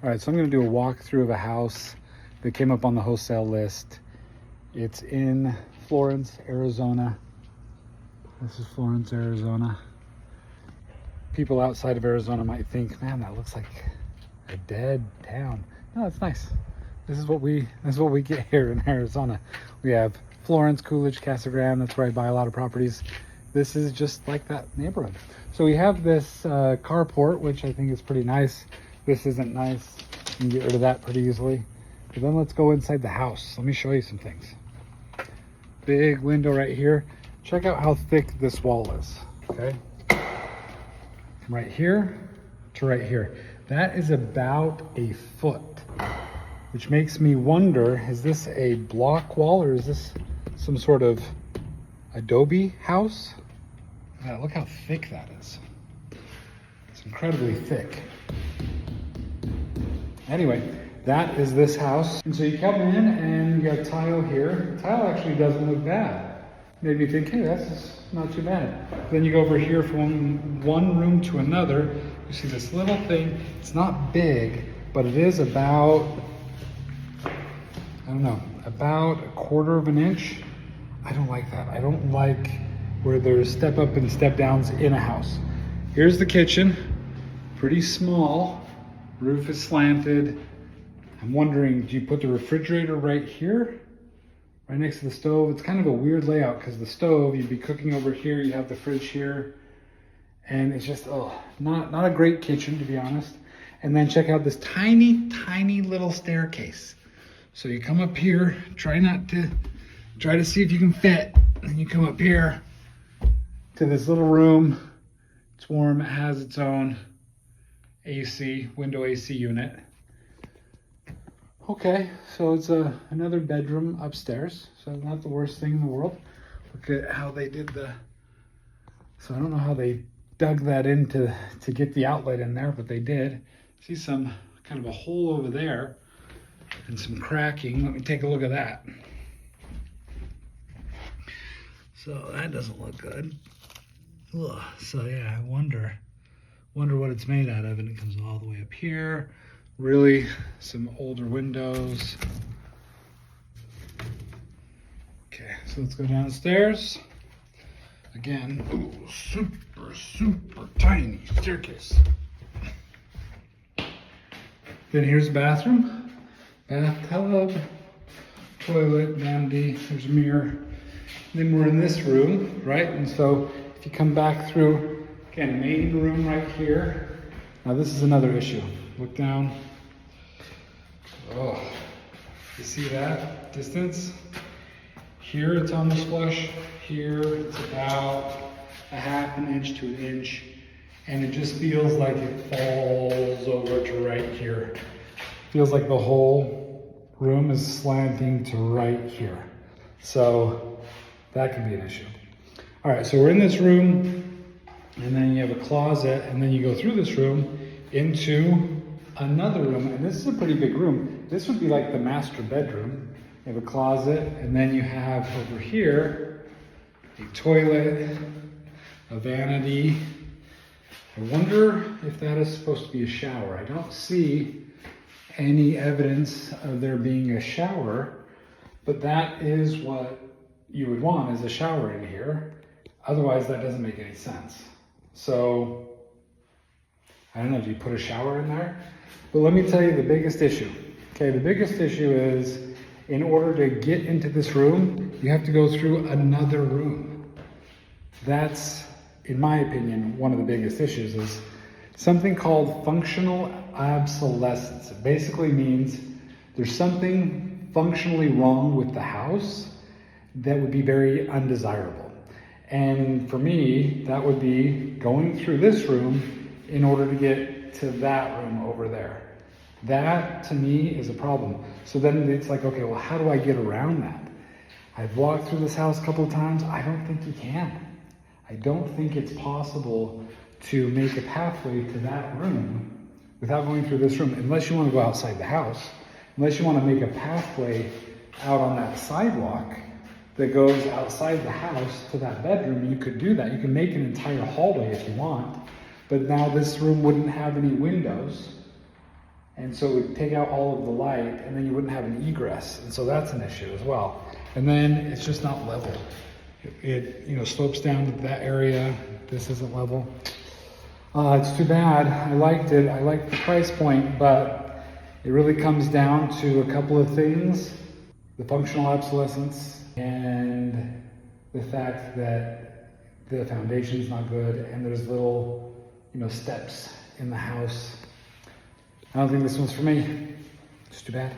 All right, so I'm gonna do a walkthrough of a house that came up on the wholesale list. It's in Florence, Arizona. This is Florence, Arizona. People outside of Arizona might think, man, that looks like a dead town. No, it's nice. This is what we get here in Arizona. We have Florence, Coolidge, Casa Grande. That's where I buy a lot of properties. This is just like that neighborhood. So we have this carport, which I think is pretty nice. This isn't nice. You can get rid of that pretty easily. But then let's go inside the house. Let me show you some things. Big window right here. Check out how thick this wall is, okay? From right here to right here. That is about a foot, which makes me wonder, is this a block wall or is this some sort of adobe house? Look how thick that is. It's incredibly thick. Anyway, that is this house. And so you come in and you got tile here. The tile actually doesn't look bad. Made me think, hey, that's just not too bad. Then you go over here from one room to another. You see this little thing. It's not big, but it is about, I don't know, about 1/4 of an inch. I don't like that. I don't like where there's step up and step downs in a house. Here's the kitchen, pretty small. Roof is slanted. I'm wondering, do you put the refrigerator right here? Right next to the stove? It's kind of a weird layout because the stove, you'd be cooking over here, you have the fridge here. And it's just, not a great kitchen, to be honest. And then check out this tiny, tiny little staircase. So you come up here, try to see if you can fit. And you come up here to this little room. It's warm, it has its own AC, window AC unit. Okay, so it's another bedroom upstairs. So not the worst thing in the world. Look at how they did so I don't know how they dug that in to get the outlet in there, but they did. See some kind of a hole over there and some cracking. Let me take a look at that. So that doesn't look good. Ugh. So yeah, I wonder what it's made out of, and it comes all the way up here. Really, some older windows. Okay, so let's go downstairs. Again, ooh, super tiny staircase. Then here's the bathroom. Bathtub, toilet, vanity, there's a mirror. Then we're in this room, right? And so if you come back through, again, main room right here. Now this is another issue. Look down. Oh, you see that distance? Here it's almost flush. Here it's about 1/2 inch to 1 inch. And it just feels like it falls over to right here. Feels like the whole room is slanting to right here. So that could be an issue. All right, so we're in this room, and then you have a closet, and then you go through this room into another room, and this is a pretty big room. This would be like the master bedroom. You have a closet, and then you have over here a toilet, a vanity. I wonder if that is supposed to be a shower. I don't see any evidence of there being a shower, but that is what you would want, is a shower in here. Otherwise, that doesn't make any sense. So, I don't know, do you put a shower in there? But let me tell you the biggest issue. Okay, the biggest issue is, in order to get into this room, you have to go through another room. That's, in my opinion, one of the biggest issues is something called functional obsolescence. It basically means there's something functionally wrong with the house that would be very undesirable. And for me, that would be going through this room in order to get to that room over there. That, to me, is a problem. So then it's like, okay, well, how do I get around that? I've walked through this house a couple of times. I don't think you can. I don't think it's possible to make a pathway to that room without going through this room, unless you want to go outside the house, unless you want to make a pathway out on that sidewalk that goes outside the house to that bedroom. You could do that. You can make an entire hallway if you want, but now this room wouldn't have any windows. And so it would take out all of the light, and then you wouldn't have an egress. And so that's an issue as well. And then it's just not level. It slopes down to that area. This isn't level. It's too bad. I liked it. I liked the price point, but it really comes down to a couple of things. The functional obsolescence and the fact that the foundation's not good and there's little, steps in the house. I don't think this one's for me. It's too bad.